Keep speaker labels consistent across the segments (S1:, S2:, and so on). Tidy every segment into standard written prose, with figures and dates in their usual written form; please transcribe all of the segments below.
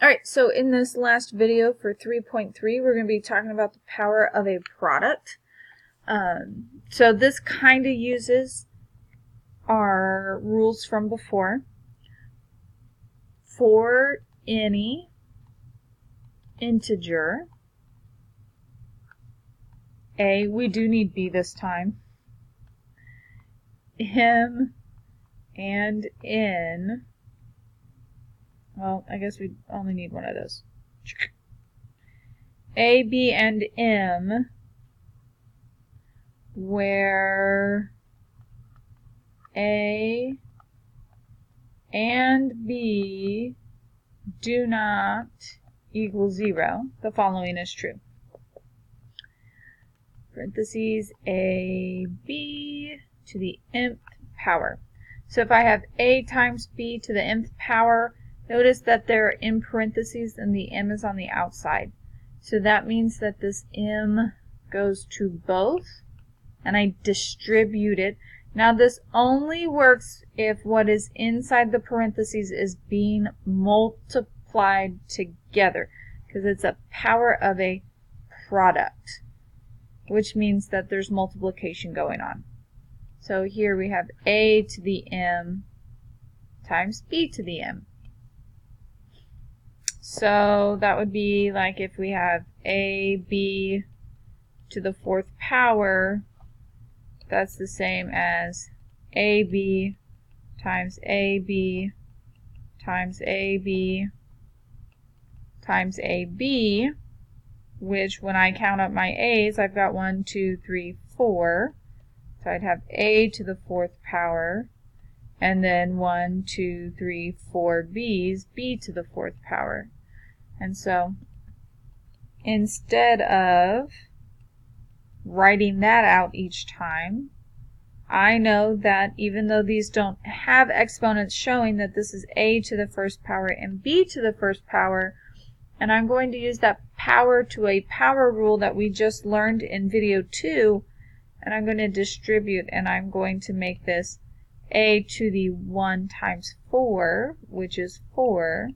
S1: Alright, so in this last video for 3.3, we're going to be talking about the power of a product. So this kind of uses our rules from before. For any integer, A, we do need B this time, M and N, well, I guess we only need one of those. A, B, and M, where A and B do not equal 0, the following is true. Parentheses A, B to the nth power. So if I have A times B to the nth power, notice that they're in parentheses and the m is on the outside. So that means that this m goes to both, and I distribute it. Now this only works if what is inside the parentheses is being multiplied together, because it's a power of a product, which means that there's multiplication going on. So here we have A to the m times B to the m. So that would be like if we have AB to the 4th power, that's the same as AB times AB times AB times AB, which when I count up my A's, I've got 1, 2, 3, 4. So I'd have A to the 4th power, and then 1, 2, 3, 4 B's, B to the 4th power. And so instead of writing that out each time, I know that even though these don't have exponents showing that this is A to the 1st power and B to the 1st power, and I'm going to use that power to a power rule that we just learned in video 2, and I'm going to distribute, and I'm going to make this A to the 1 times 4, which is 4,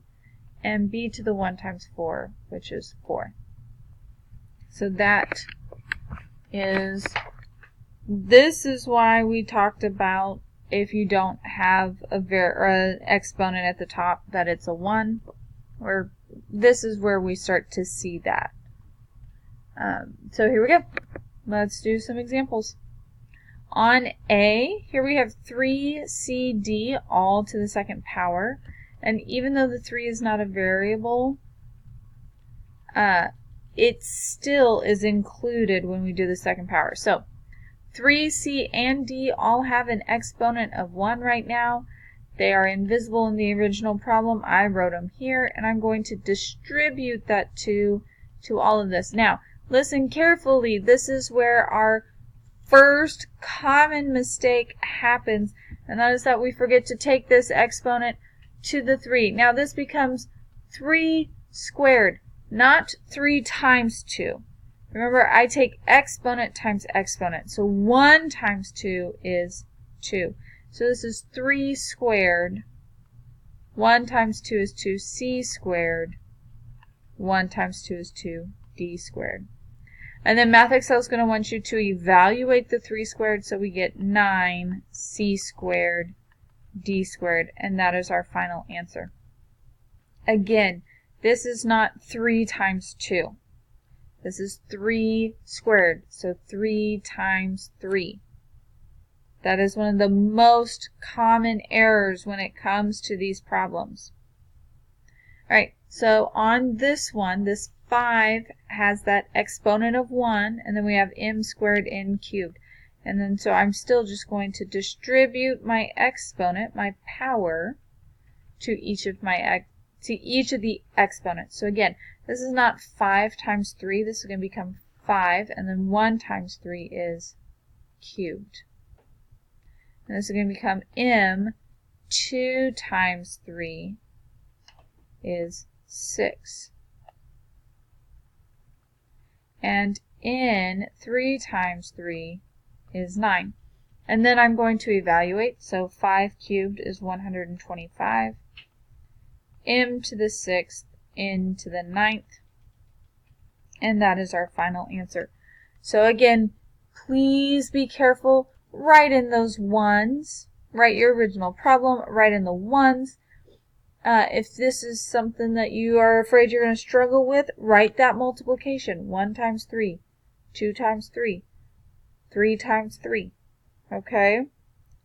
S1: and B to the 1 times 4, which is 4. So this is why we talked about if you don't have an exponent at the top that it's a 1, or this is where we start to see that. So here we go. Let's do some examples. On A, here we have 3CD all to the 2nd power. And even though the 3 is not a variable, it still is included when we do the 2nd power. So 3C and D all have an exponent of 1 right now. They are invisible in the original problem. I wrote them here, and I'm going to distribute that to all of this. Now, listen carefully. This is where our first common mistake happens, and that is that we forget to take this exponent to the 3. Now this becomes 3 squared, not 3 times 2. Remember, I take exponent times exponent. So 1 times 2 is 2. So this is 3 squared. 1 times 2 is 2c squared. 1 times 2 is 2d squared. And then Math Excel is going to want you to evaluate the 3 squared, so we get 9c squared d squared, and that is our final answer. Again, this is not 3 times 2. This is 3 squared, so 3 times 3. That is one of the most common errors when it comes to these problems. Alright, so on this one, this 5 has that exponent of 1, and then we have m squared n cubed. And then so I'm still just going to distribute my exponent, my power, to each of the exponents. So again, this is not 5 times 3. This is going to become 5, and then 1 times 3 is cubed. And this is going to become m. 2 times 3 is 6. And n. 3 times 3 is 9. And then I'm going to evaluate. So 5 cubed is 125. M to the 6th n to the 9th. And that is our final answer. So again, please be careful. Write in those ones. Write your original problem. Write in the ones. If this is something that you are afraid you're going to struggle with, write that multiplication. 1 times 3, 2 times 3, 3 times 3. Okay?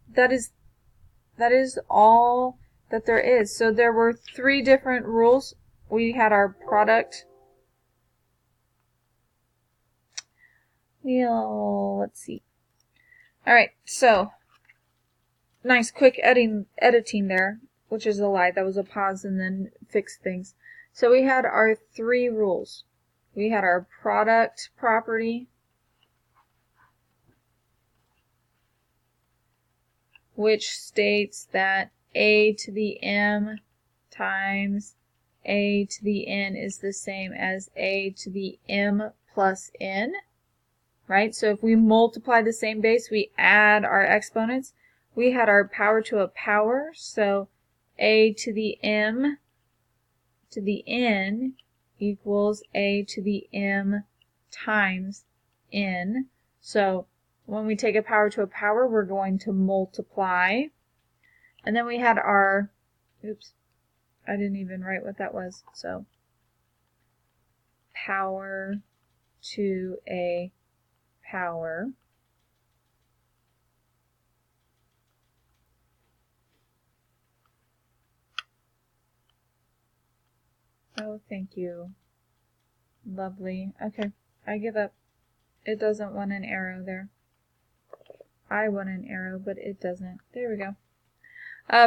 S1: That is all that there is. So there were 3 different rules. We had our product. Let's see. Alright, so nice quick editing there, which is a lie. That was a pause and then fix things. So we had our 3 rules. We had our product property, which states that a to the m times a to the n is the same as a to the m plus n. Right? So if we multiply the same base, we add our exponents. We had our power to a power, so a to the m to the n equals a to the m times n. So when we take a power to a power, we're going to multiply. And then we had our, oops, I didn't even write what that was. So power to a power oh, thank you. Lovely. Okay, I give up. It doesn't want an arrow there. I want an arrow, but it doesn't. There we go.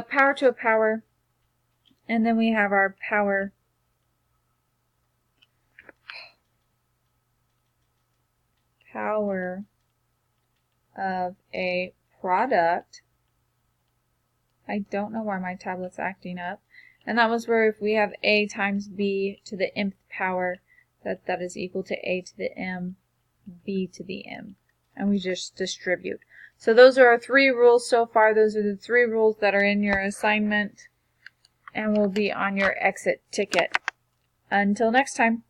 S1: Power to a power. And then we have our power of a product. I don't know why my tablet's acting up. And that was where if we have a times b to the mth power, that is equal to a to the m, b to the m. And we just distribute. So those are our 3 rules so far. Those are the 3 rules that are in your assignment and will be on your exit ticket. Until next time.